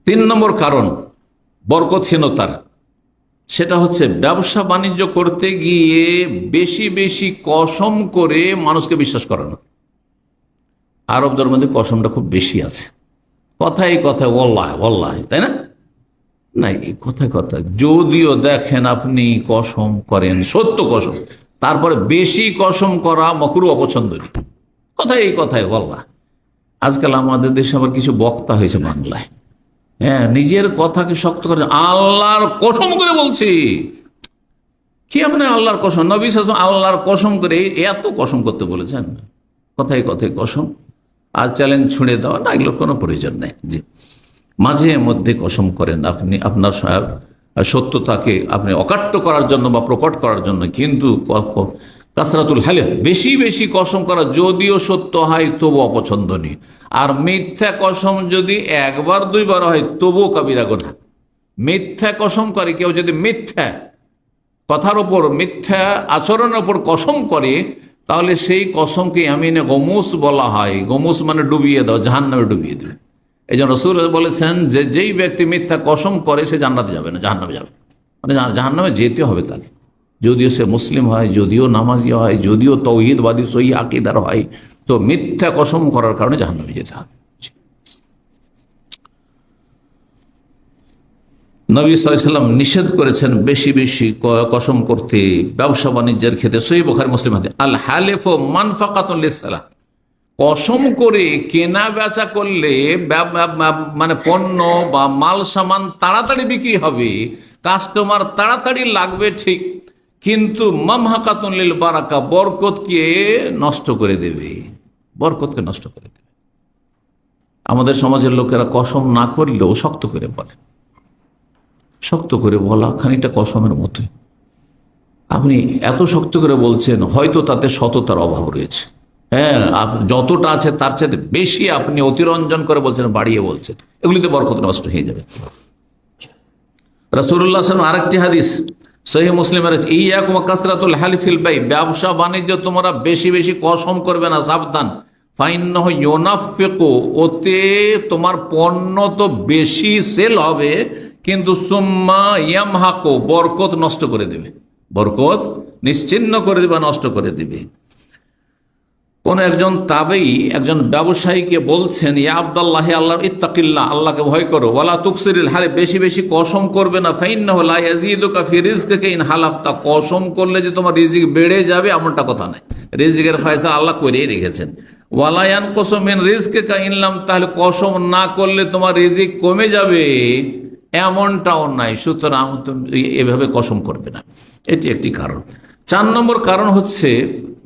তিন নম্বর কারণ বরকতহীনতার, সেটা হচ্ছে ব্যবসা বাণিজ্য করতে গিয়ে বেশি বেশি কসম করে মানুষকে বিশ্বাস করানো। আরবদের মধ্যে কসমটা খুব বেশি আছে, কথায় কথায় ওয়াল্লাহ ওয়াল্লাহ, তাই না? নাই, কথায় কথায় যদিও দেখেন আপনি কসম করেন সত্য কসম, তারপরে বেশি কসম করা মকরু অপছন্দনীয়, কথায় এই কথায় ওয়াল্লাহ। আজকাল আমাদের দেশে আবার কিছু বক্তা হয়েছে বাংলায়, হ্যাঁ, নিজের কথাকে শক্ত করে আল্লাহর কসম করে বলছি। কি আপনি আল্লাহর কসম, নবী সাল্লাল্লাহু আলাইহি ওয়াসাল্লাম আল্লাহর কসম করে এত কসম করতে বলেছেন? কথায় কথায় কসম আর চ্যালেঞ্জ ছুঁড়ে দেওয়া, না, এগুলোর কোনো প্রয়োজন নেই। জি, মাঝে মধ্যে কসম করেন আপনি আপনার সত্যতাকে আপনি অকাট্য করার জন্য বা প্রকট করার জন্য, কিন্তু কাসরাতুল হালিফ, বেশি বেশি কসম করা যদিও সত্য হয় তবু অপছন্দনীয়। আর মিথ্যা কসম যদি একবার দুইবার হয় তবুও কাবিরা গুনাহ। মিথ্যা কসম করে কেউ যদি মিথ্যা কথার ওপর, মিথ্যা আচরণের ওপর কসম করে, তাহলে সেই কসমকে আমিনে গমুস বলা হয়। গমুস মানে ডুবিয়ে দাও, জাহান্নামে ডুবিয়ে দেবে। এই জন্য রাসূল বলেছেন যে যেই ব্যক্তি মিথ্যা কসম করে সে জান্নাতে যাবে না, জাহান্নামে যাবে, মানে জাহান্নামে যেতে হবে তাকে, যদিও সে মুসলিম হয়, যদিও নামাজি হয়, যদিও তাওহীদবাদী সহিহ আকীদার হয়, তো মিথ্যা কসম করার কারণে জাহান্নামে যেতে হবে। নবী সাল্লাল্লাহু আলাইহি ওয়াসাল্লাম নিষেধ করেছেন বেশি বেশি কসম করতে ব্যবসা বাণিজ্যের ক্ষেত্রে। সহিহ বুখারী মুসলিম হাদিস, আল হালিফু মানফাকাতুন লিসসালাহ, কসম করে কেনা বেচা করলে মানে পণ্য বা মাল সামান তাড়াতাড়ি বিক্রি হবে, কাস্টমার তাড়াতাড়ি লাগবে ঠিক, কিন্তু মামহাকাতুন লিল বারাকা, বরকতকে নষ্ট করে দেবে, বরকতকে নষ্ট করে দেবে। আমাদের সমাজের লোকেরা কসম না করলেও শক্ত করে বলে, শক্ত করে বলা খানিকটা কসমের মতোই। আপনি এত শক্ত করে বলছেন, হয়তো তাতে সততার অভাব রয়েছে। হ্যাঁ, যতটা আছে তার চেয়ে বেশি আপনি অতিরঞ্জন করে বলছেন, বাড়িয়ে বলছেন, এগুলিতে বরকত নষ্ট হয়ে যাবে। রাসূলুল্লাহ সাল্লাল্লাহু আলাইহি ওয়াসাল্লাম আরেকটি হাদিস সহিহ মুসলিমের, ইয়াকুম ওয়া কাসরাতুল হালিফিল বাই, ব্যবসা বাণিজ্য তোমরা বেশি বেশি কসম করবে না, সাবধান। ফাইন্নাহু ইউনাফিকু, ওতে তোমার পণ্য তো বেশি সেল হবে, কিন্তু সুম্মা ইয়ামহাকু, বরকত নষ্ট করে দেবে, বরকত নিশ্চিহ্ন করে দেবে, নষ্ট করে দেবে। কোন একজন তাবেঈ একজন ব্যবসায়ীকে বলছেন, ইয়া আব্দুল্লাহ, আল্লাহ ইত্তাকিল্লাহ, আল্লাহকে ভয় করো, ওয়ালা তুকসিরিল হালিফ, বেশি বেশি কসম করবে না, ফাইন্নাহু লা ইয়াজিদুকা ফি রিজকিকা ইন হালাফতা, কসম করলে যে তোমার রিজিক বেড়ে যাবে এমনটা কথা নাই, রিজিকের ফয়সালা আল্লাহ করেই রেখেছেন। ওয়ালা ইয়ানকুসু মিন রিজকিকা ইন লাম, তাহলে কসম না করলে তোমার রিজিক কমে যাবে এমনটাও নাই, সুতরাং এভাবে কসম করবে না। এটি একটি কারণ। 4 নম্বর কারণ হচ্ছে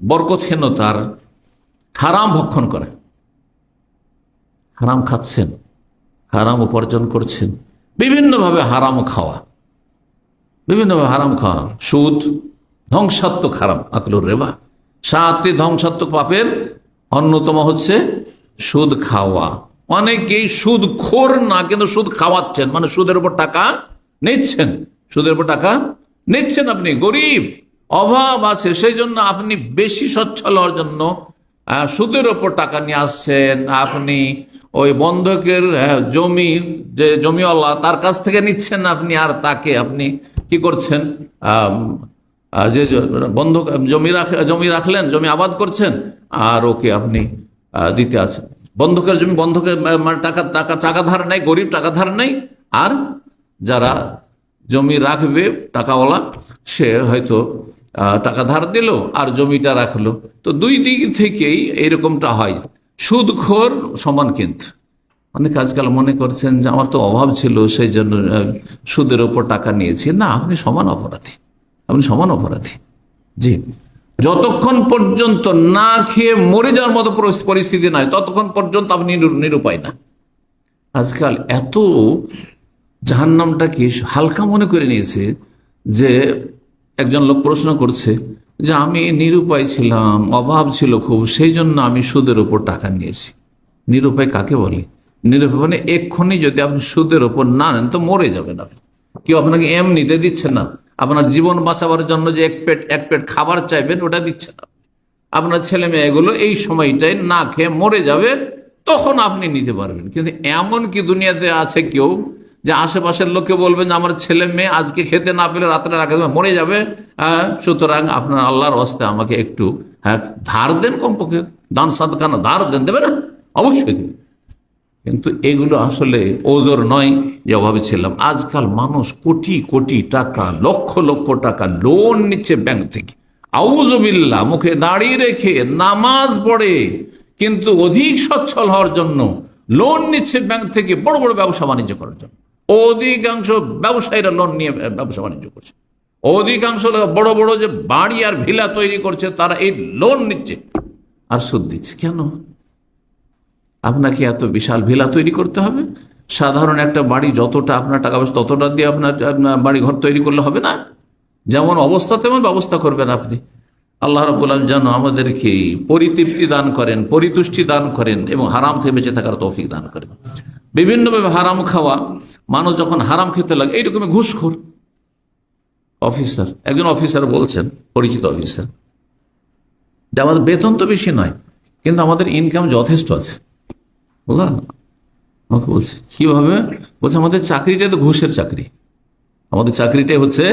বরকতহীনতার, হারাম ভক্ষণ করে। হারাম খাচ্ছেন, হারাম উপার্জন করছেন, বিভিন্নভাবে হারাম খাওয়া, বিভিন্নভাবে হারাম খাওয়া, সুদ ধ্বংসাত্মক হারাম, আকলুর রিবা, 7টি ধ্বংসাত্মক পাপের অন্যতম হচ্ছে সুদ খাওয়া। অনেকেই সুদখোর না, কিন্তু সুদ খাওয়াচ্ছেন, মানে সুদের উপর টাকা নিচ্ছেন, সুদের উপর টাকা নিচ্ছেন। আপনি গরিব, অভাব আছে, সেই জন্য আপনি বেশি সচ্ছল হওয়ার জন্য সুদের ওপর টাকা নিয়ে আসছেন। আপনি ওই বন্ধকের জমি, যে জমিওয়ালা তার কাছ থেকে নিচ্ছেন আপনি, আর তাকে আপনি কি করছেন, যে বন্ধক জমি রাখলেন, জমি আবাদ করছেন, আর ওকে আপনি দিতে আছেন। বন্ধকের জমি, বন্ধকের টাকা ধার নেই, গরিব টাকা ধার নেই, আর যারা জমি রাখবে টাকাওয়ালা সে হয়তো টাকা ধার দিল আর জমিটা রাখলো। তো দুই দিক থেকেই এরকমটা হয়। সুদখোর সমান, কিন্তু অনেকে আজকাল মনে করছেন যে আমার তো অভাব ছিল সেই জন্য সুদের ওপর টাকা নিয়েছি। না, আপনি সমান অপরাধী, আপনি সমান অপরাধী। জি, যতক্ষণ পর্যন্ত না খেয়ে মরে যাওয়ার মতো পরিস্থিতি নয় ততক্ষণ পর্যন্ত আপনি নিরুপায় না। আজকাল এত জাহান্নামটাকে হালকা মনে করে নিয়েছে যে একজন লোক প্রশ্ন করছে যে আমি নিরুপায় ছিলাম, অভাব ছিল খুব, সেই জন্য আমি সুদের ওপর টাকা নিয়েছি। নিরুপায় কাকে বলে? নিরুপায় মানে এক্ষুনি যদি আপনি সুদের ওপর না নেন তো মরে যাবেন আপনি। কেউ আপনাকে এমনিতে দিচ্ছে না, আপনার জীবন বাঁচাবার জন্য যে এক পেট খাবার চাইবেন ওটা দিচ্ছে না। আপনার ছেলে মেয়েগুলো এই সময়টায় না খেয়ে মরে যাবে, তখন আপনি নিতে পারবেন। কিন্তু এমন কি দুনিয়াতে আছে কেউ যে আশেপাশের লোককে বলবেন যে আমার ছেলে মেয়ে আজকে খেতে না পেলে রাত্রের আগে মরে যাবে, সুতরাং আপনার আল্লাহর হস্তে আমাকে একটু ধার দেন, কমপক্ষে দান সাদকা না ধার দেন, দেবে না? অবশ্যই দেবে। কিন্তু এগুলো আসলে ওজোর নয় যে অভাবে ছিলাম। আজকাল মানুষ কোটি কোটি টাকা, লক্ষ লক্ষ টাকা লোন নিচ্ছে ব্যাংক থেকে, আউযুবিল্লাহ, মুখে দাড়ি রেখে নামাজ পড়ে, কিন্তু অধিক সচ্ছল হওয়ার জন্য লোন নিচ্ছে ব্যাংক থেকে বড় বড় ব্যবসা বাণিজ্য করার জন্য। অধিকাংশ ব্যবসায়ীরা লোন নিয়ে ব্যবসা বাণিজ্য করছে। অধিকাংশ বড় বড় যে বাড়ি আর ভিলা তৈরি করছে তারা এই লোন নিচ্ছে আর সুদ দিচ্ছে। কেন? আপনাকে এত বিশাল ভিলা তৈরি করতে হবে? সাধারণ একটা বাড়ি যতটা আপনার টাকা পয়সা ততটা দিয়ে আপনার বাড়ি ঘর তৈরি করলে হবে না? যেমন অবস্থা তেমন ব্যবস্থা করবেন আপনি। আল্লাহ রাব্বুল আলামিন যেন আমাদেরকে পরিতৃপ্তি দান করেন, পরিতুষ্টি দান করেন এবং হারাম থেকে বেঁচে থাকার তৌফিক দান করেন। বিভিন্নভাবে হারাম খাওয়া, মানুষ যখন হারাম খেতে লাগে, এইরকমই ঘুষখোর অফিসার, একজন অফিসার বলছেন, পরিচিত অফিসার, যে আমাদের বেতন তো বেশি নয় কিন্তু আমাদের ইনকাম যথেষ্ট আছে। বললাম, আমাকে বলছে কিভাবে? বলছে আমাদের চাকরিটাই তো ঘুষের চাকরি, আমাদের চাকরিটাই হচ্ছে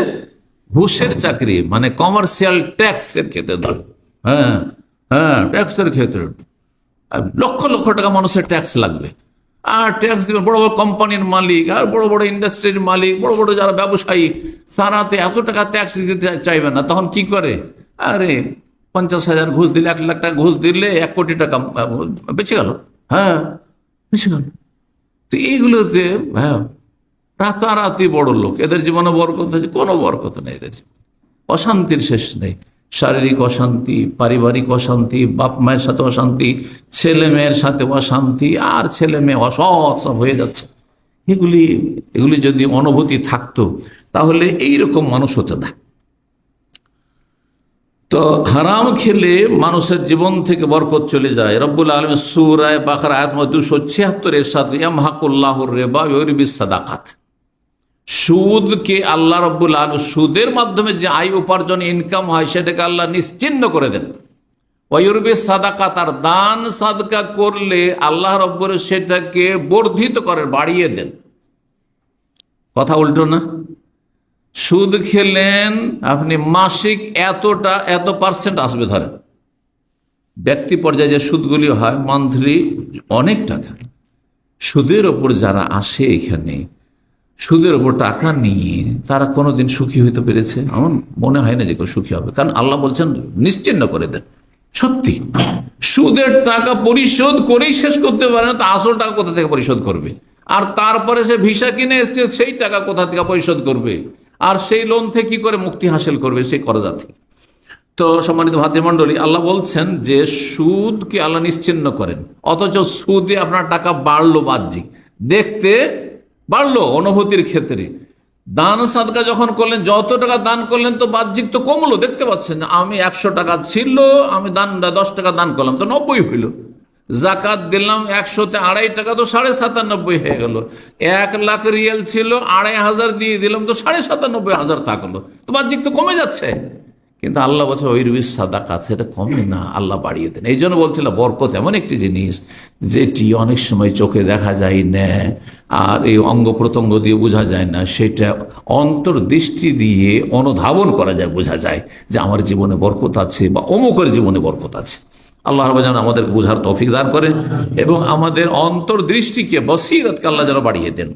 ঘুষের চাকরি, মানে কমার্শিয়াল ট্যাক্সের ক্ষেত্রে ধর, ট্যাক্সের ক্ষেত্রে লক্ষ লক্ষ টাকা মানুষের ট্যাক্স লাগবে, আর ট্যাক্স দিবেন বড় বড় কোম্পানির মালিক আর বড় বড় ইন্ডাস্ট্রির মালিক, বড় বড় যারা ব্যবসায়ী, তারা তো এত টাকা ট্যাক্স দিতে চাইবে না। তখন কি করে? আরে 50,000 ঘুষ দিলে, 1 লাখ টাকা ঘুষ দিলে 1 কোটি টাকা বেঁচে গেল। বেঁচে গেল। তো এইগুলোতে রাতারাতি বড় লোক, এদের জীবনে বরকত আছে? কোনো বরকত নেই এদের জীবনে, অশান্তির শেষ নেই। শারীরিক অশান্তি, পারিবারিক অশান্তি, বাপ মায়ের সাথে অশান্তি, ছেলে মেয়ের সাথে অশান্তি, আর ছেলে মেয়ে অসৎ হয়ে যাচ্ছে। এগুলি যদি অনুভূতি থাকতো তাহলে এইরকম মানুষ হতো না। তো হারাম খেলে মানুষের জীবন থেকে বরকত চলে যায়। রব্বুল আলামিন সূরা বাকারা আয়াত 276 এর সাথে ইয়ামহাকুল্লাহুর রিবা ওয়া ইউরবিস সাদাকাত, সুদকে আল্লাহ রব্বুল আলামিন, সুদের মাধ্যমে যে আয় উপার্জন ইনকাম হয় সেটাকে আল্লাহ নিশ্চিহ্ন করে দেন। ওয়া ইউরবিস সাদাকাত, আর দান সাদকা করলে আল্লাহ রব্বুল সেটাকে বর্ধিত করে, বাড়িয়ে দেন। কথা উল্টো না? সুদ খেলেন আপনি, মাসিক এত পার্সেন্ট আসবে, ধরেন ব্যক্তি পর্যায়ে যে সুদগুলি হয় মান্থলি অনেক টাকা। সুদের ওপর যারা আসে এখানে, সুদের ওপর টাকা নিয়ে তারা কোনোদিন সুখী হইতে পেরেছে? আমার মনে হয় না যে কেউ সুখী হবে, কারণ আল্লাহ বলছেন নিশ্চিহ্ন করে দেন। সত্যি সুদের টাকা পরিশোধ করেই শেষ করতে পারে না, তা আসল টাকা কোথা থেকে পরিশোধ করবে? আর তারপরে সে ভিসা কিনে এসছে, সেই টাকা কোথা থেকে পরিশোধ করবে? আর সেই লোন থেকে কি করে মুক্তি হাসিল করবে সেই করজা থেকে? তো সম্মানিত ভাতৃমণ্ডলী, আল্লাহ বলছেন যে সুদকে আল্লাহ নিশ্চিহ্ন করেন, অথচ সুদে আপনার টাকা বাড়লো, বাহ্যিক দেখতে বাড়লো অনুভূতির ক্ষেত্রে। দান সাদকা যখন করলেন, যত টাকা দান করলেন তো বাহ্যিক তো কমলো, দেখতে পাচ্ছেন। আমি 100 টাকা ছিল, আমি 10 টাকা দান করলাম তো 90 হইল। জাকাত দিলাম 100-তে 2.5 টাকা, তো 97.5 হয়ে গেল। 1 লাখ রিয়াল ছিল, 2,500 দিয়ে দিলাম তো 97,500 থাকলো, তো বাহ্যিক তো কমে যাচ্ছে। কিন্তু আল্লাহ বলছে ওই রুবিস সাদাকাত, সেটা কমে না, আল্লাহ বাড়িয়ে দেন। এই জন্য বলছিল বরকত এমন একটি জিনিস যেটি অনেক সময় চোখে দেখা যায় না, আর এই অঙ্গ প্রত্যঙ্গ দিয়ে বোঝা যায় না, সেটা অন্তর্দৃষ্টি দিয়ে অনুধাবন করা যায়, বোঝা যায় যে আমার জীবনে বরকত আছে বা অমুকের জীবনে বরকত আছে। আল্লাহ রাব্বুল আলামিন আমাদের বোঝার তৌফিক দান করেন এবং আমাদের অন্তর্দৃষ্টিকে, বসিরতকে আল্লাহ যেন বাড়িয়ে দেন।